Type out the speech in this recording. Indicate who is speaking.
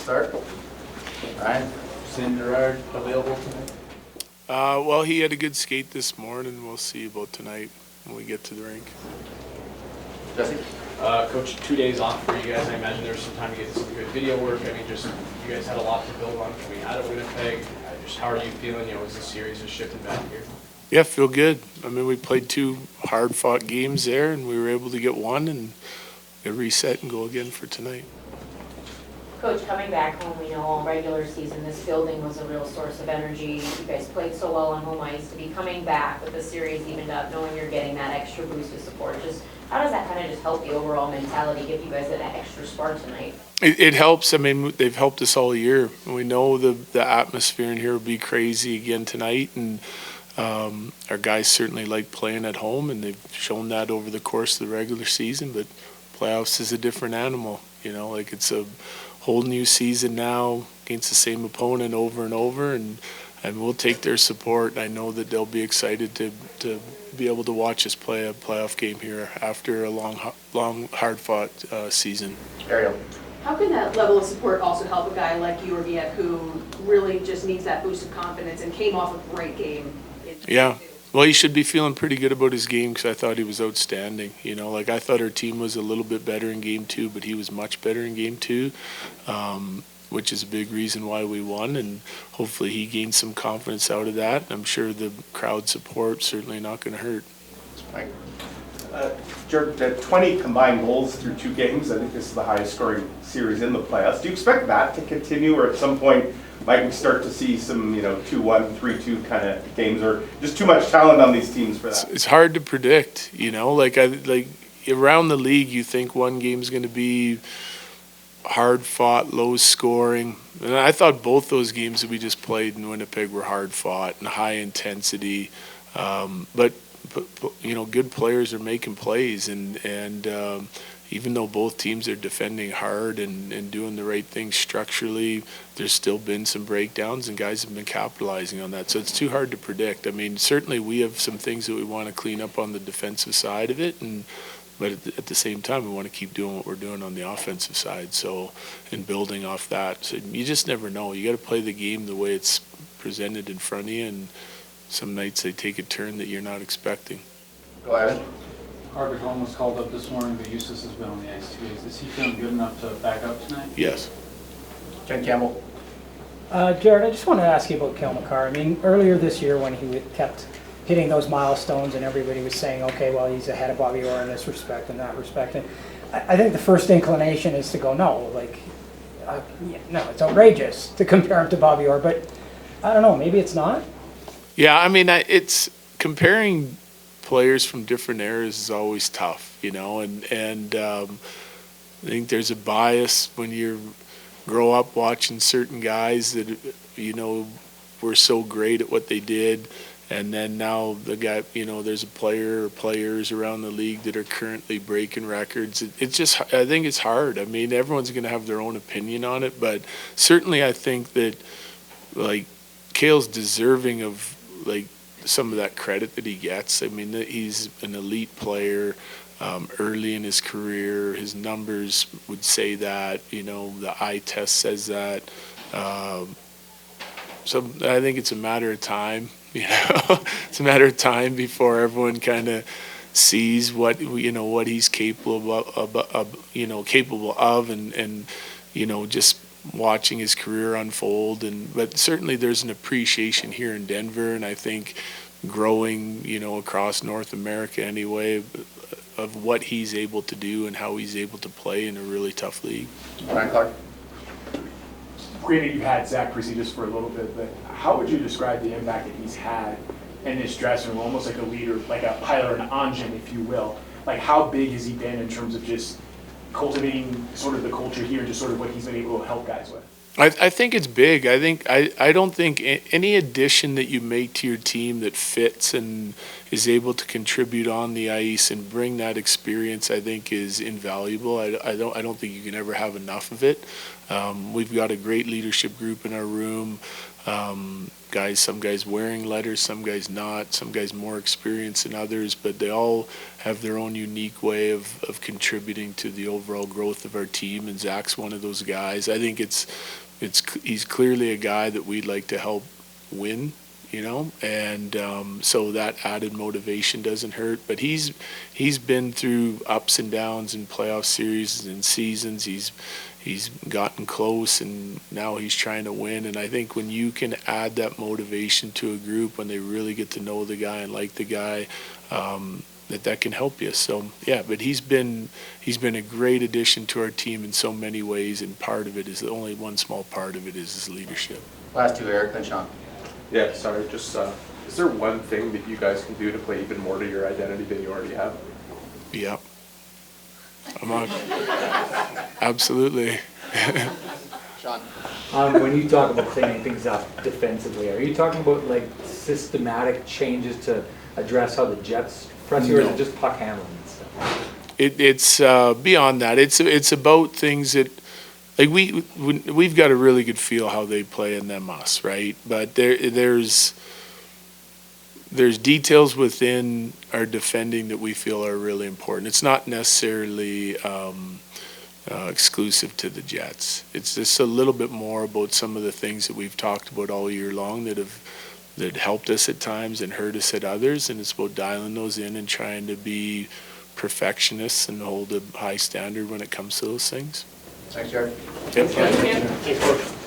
Speaker 1: start. Ryan, St. Gerard available tonight?
Speaker 2: Well, he had a good skate this morning. We'll see about tonight when we get to the rink.
Speaker 1: Jesse?
Speaker 3: Coach, 2 days off for you guys. I imagine there's some time to get some good video work. I mean, just you guys had a lot to build on coming out of Winnipeg. Just how are you feeling? You know, as the series is shifting back here?
Speaker 2: Yeah, feel good. I mean, we played 2 hard-fought games there, and we were able to get one and reset and go again for tonight.
Speaker 4: Coach, coming back home, we know all regular season, this building was a real source of energy. You guys played so well on home ice. To be coming back with the series evened up, knowing you're getting that extra boost of support, just how does that kind of just help the overall mentality, give you guys that extra spark tonight?
Speaker 2: It helps. I mean, they've helped us all year. We know the atmosphere in here will be crazy again tonight, and our guys certainly like playing at home, and they've shown that over the course of the regular season. But playoffs is a different animal. You know, like it's a whole new season now against the same opponent over and over, and we'll take their support. I know that they'll be excited to be able to watch us play a playoff game here after a long hard-fought season.
Speaker 1: Ariel?
Speaker 5: How can that level of support also help a guy like you or Viet who really just needs that boost of confidence and came off a great game?
Speaker 2: Yeah. Well, he should be feeling pretty good about his game because I thought he was outstanding. You know, like I thought our team was a little bit better in Game 2, but he was much better in Game 2, which is a big reason why we won. And hopefully he gained some confidence out of that. I'm sure the crowd support certainly not going to hurt.
Speaker 1: Mike?
Speaker 6: Jared, 20 combined goals through 2 games. I think this is the highest scoring series in the playoffs. Do you expect that to continue, or at some point might we start to see some, 2-1, 3-2 kind of games, or just too much talent on these teams for that?
Speaker 2: It's hard to predict, like around the league you think one game's going to be hard fought, low scoring. And I thought both those games that we just played in Winnipeg were hard fought and high intensity. But good players are making plays, and even though both teams are defending hard and doing the right things structurally, there's still been some breakdowns, and guys have been capitalizing on that. So it's too hard to predict. I mean, certainly we have some things that we want to clean up on the defensive side of it, but at the same time, we want to keep doing what we're doing on the offensive side. So, and building off that. So you just never know. You got to play the game the way it's presented in front of you, and some nights they take a turn that you're not expecting.
Speaker 1: Go ahead.
Speaker 7: Harvick Holm was called up this morning, but Eustace has been on the ice 2 days. Is he feeling good enough to back up tonight?
Speaker 2: Yes.
Speaker 1: Ken Campbell?
Speaker 8: Jared, I just want to ask you about Cale Makar. I mean, earlier this year when he kept hitting those milestones and everybody was saying, okay, well, he's ahead of Bobby Orr in this respect and that respect. And I think the first inclination is to go, no, it's outrageous to compare him to Bobby Orr. But I don't know, maybe it's not?
Speaker 2: Yeah, I mean, it's comparing players from different eras is always tough, and I think there's a bias when you grow up watching certain guys that, were so great at what they did, and then now the guy, there's a player or players around the league that are currently breaking records. It's just, I think it's hard. I mean, everyone's going to have their own opinion on it, but certainly I think that, Cale's deserving of, some of that credit that he gets. I mean, he's an elite player early in his career. His numbers would say that, the eye test says that. So I think it's a matter of time, It's a matter of time before everyone kind of sees what he's capable of, and just watching his career unfold. But certainly there's an appreciation here in Denver, and I think growing, across North America anyway, of what he's able to do and how he's able to play in a really tough league.
Speaker 1: Ryan Clark?
Speaker 9: Granted, you had Zach Parise just for a little bit, but how would you describe the impact that he's had in this dressing room, almost like a leader, like a pilot, an engine, if you will? Like, how big has he been in terms of just cultivating sort of the culture here, just sort of what he's been able to help guys with?
Speaker 2: I think it's big. I don't think any addition that you make to your team that fits and is able to contribute on the ice and bring that experience, I think, is invaluable. I don't think you can ever have enough of it. We've got a great leadership group in our room. Some guys wearing letters, some guys not, some guys more experienced than others, but they all have their own unique way of contributing to the overall growth of our team, and Zach's one of those guys. I think he's clearly a guy that we'd like to help win, and so that added motivation doesn't hurt. But he's been through ups and downs in playoff series and seasons. He's gotten close, and now he's trying to win. And I think when you can add that motivation to a group, when they really get to know the guy and like the guy, that can help you. So yeah, but he's been a great addition to our team in so many ways, and part of it is only one small part of it is his leadership.
Speaker 10: Last two, Eric, then Sean.
Speaker 11: Yeah, sorry, just, is there one thing that you guys can do to play even more to your identity than you already have?
Speaker 2: Yeah. Absolutely.
Speaker 10: Sean.
Speaker 12: When you talk about cleaning things up defensively, are you talking about like systematic changes to address how the Jets press you, or is it just puck handling and stuff?
Speaker 2: It's beyond that. It's about things that, like we've got a really good feel how they play and them us, right? But there's details within our defending that we feel are really important. It's not necessarily exclusive to the Jets. It's just a little bit more about some of the things that we've talked about all year long that helped us at times and hurt us at others, and it's about dialing those in and trying to be perfectionists and hold a high standard when it comes to those things.
Speaker 10: Thanks, Jared.
Speaker 2: Yep.
Speaker 3: Thanks, Coach.